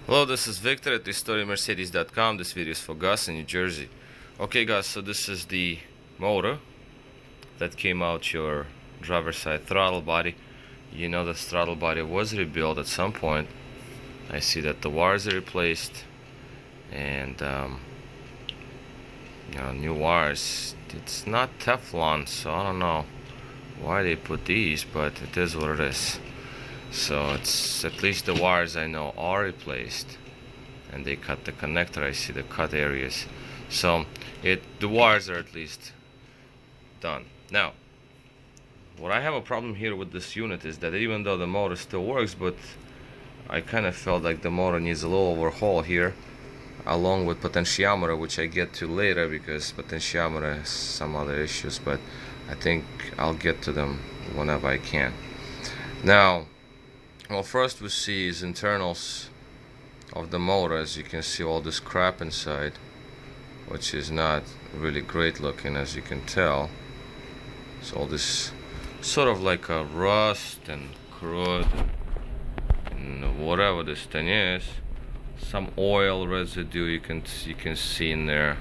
Hello, this is Victor at TheStoryMercedes.com. This video is for Gus in New Jersey. Okay guys, so this is the motor that came out your driver's side throttle body. You know the throttle body was rebuilt at some point. I see that the wires are replaced and new wires. It's not Teflon, so I don't know why they put these, but it is what it is. So it's at least the wires I know are replaced, and they cut the connector. I see the cut areas, so the wires are at least done. Now what I have a problem here with this unit is that even though the motor still works, but I kind of felt like the motor needs a little overhaul here, along with potentiometer, which I get to later because potentiometer has some other issues, but I think I'll get to them whenever I can. Now, well, first we see is internals of the motor. As you can see, all this crap inside, which is not really great looking, as you can tell. So all this sort of like a rust and crud and whatever this thing is. Some oil residue you can see in there.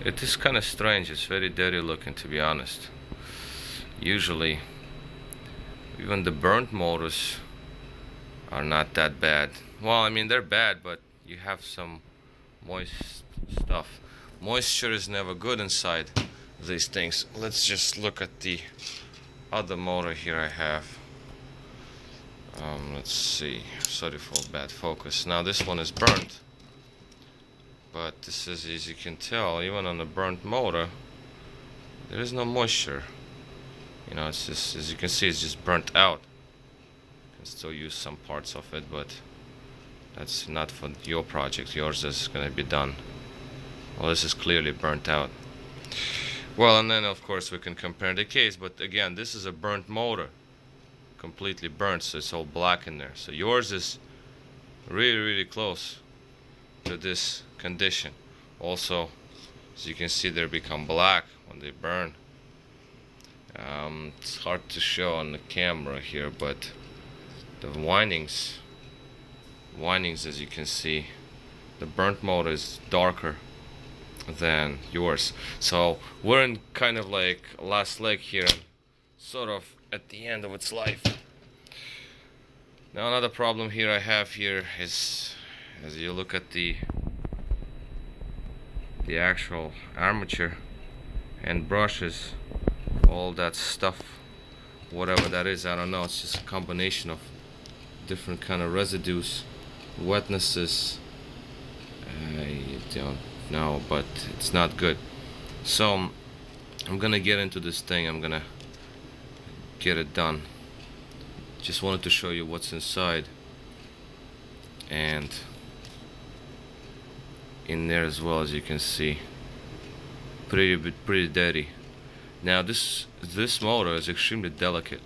It is kind of strange. It's very dirty looking, to be honest. Usually even the burnt motors are not that bad. Well, I mean, they're bad, but you have some moist stuff. Moisture is never good inside these things. Let's just look at the other motor here I have. Let's see. Sorry for bad focus. Now this one is burnt, but this is, as you can tell, even on the burnt motor, there is no moisture. You know, it's just, as you can see, it's just burnt out. Still use some parts of it, but that's not for your project. Yours is going to be done. Well, this is clearly burnt out. Well, and then of course we can compare the case, but again, this is a burnt motor, completely burnt, so it's all black in there. So yours is really close to this condition. Also, as you can see, they become black when they burn. It's hard to show on the camera here, but the windings, as you can see, the burnt motor is darker than yours. So we're in kind of like last leg here, sort of at the end of its life. Now another problem here I have here is, as you look at the actual armature and brushes, all that stuff, whatever that is, I don't know, it's just a combination of different kind of residues, wetnesses, I don't know, but it's not good. So I'm gonna get into this thing. I'm gonna get it done. Just wanted to show you what's inside, and in there as well, as you can see, pretty dirty. Now this motor is extremely delicate.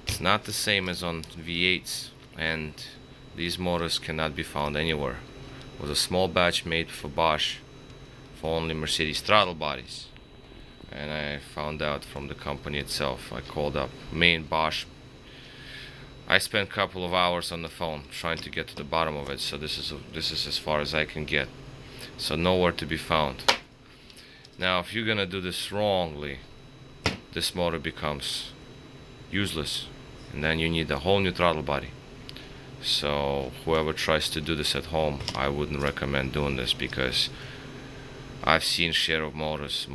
It's not the same as on V8s, and these motors cannot be found anywhere. It was a small batch made for Bosch for only Mercedes throttle bodies, and I found out from the company itself. I called up main Bosch. I spent a couple of hours on the phone trying to get to the bottom of it, so this is as far as I can get. So nowhere to be found. Now if you're gonna do this wrongly, this motor becomes useless, and then you need a whole new throttle body. So whoever tries to do this at home, I wouldn't recommend doing this, because I've seen share of motors.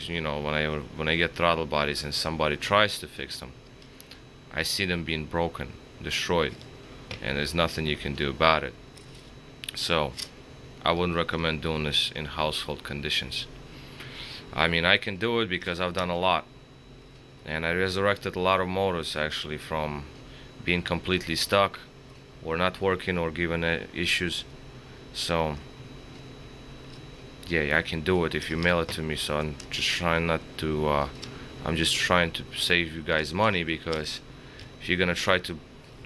You know, when I get throttle bodies and somebody tries to fix them, I see them being broken, destroyed, and there's nothing you can do about it. So I wouldn't recommend doing this in household conditions. I mean, I can do it because I've done a lot, and I resurrected a lot of motors actually from being completely stuck or not working or given issues. So yeah, I can do it if you mail it to me. So I'm just trying to save you guys money, because if you're gonna try to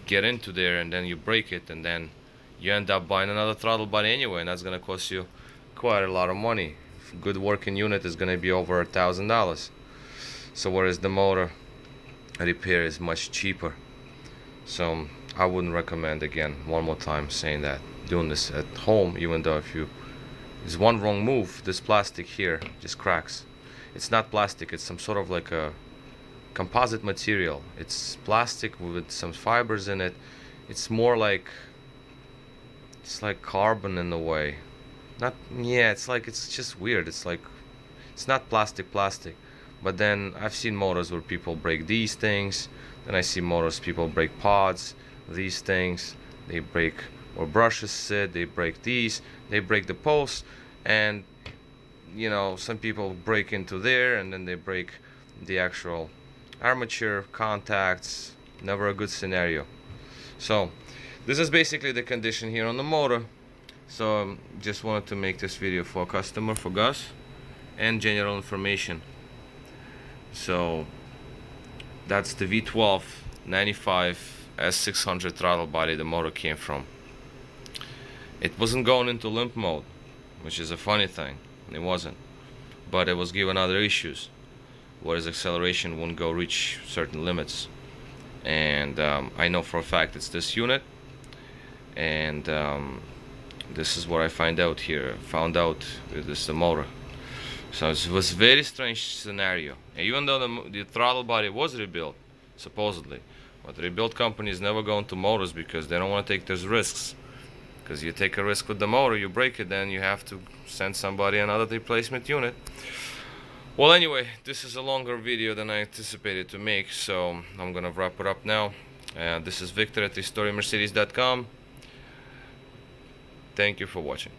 get into there and then you break it, and then you end up buying another throttle body anyway, and that's gonna cost you quite a lot of money. A good working unit is gonna be over $1,000. So whereas the motor repair is much cheaper. So I wouldn't recommend, again, one more time saying that, doing this at home, even though if you, there's one wrong move, this plastic here just cracks. It's not plastic, it's some sort of like a composite material. It's plastic with some fibers in it. It's more like, it's like carbon in a way. Not, yeah, it's like, it's just weird. It's like, it's not plastic, but then I've seen motors where people break these things. Then I see motors people break pods, these things, they break where brushes sit, they break these, they break the posts, and you know, some people break into there and then they break the actual armature contacts. Never a good scenario. So this is basically the condition here on the motor. So just wanted to make this video for a customer, for Gus, and general information. So that's the V12 95 S600 throttle body the motor came from. It wasn't going into limp mode, which is a funny thing. It wasn't, but it was given other issues, whereas acceleration wouldn't go reach certain limits. And I know for a fact it's this unit, and this is what I found out with this the motor. So it was a very strange scenario. And even though the throttle body was rebuilt, supposedly, but the rebuild companies never go into motors because they don't want to take those risks. Because you take a risk with the motor, you break it, then you have to send somebody another replacement unit. Well, anyway, this is a longer video than I anticipated to make, so I'm gonna wrap it up now. This is Victor at RestoreMercedes.com. Thank you for watching.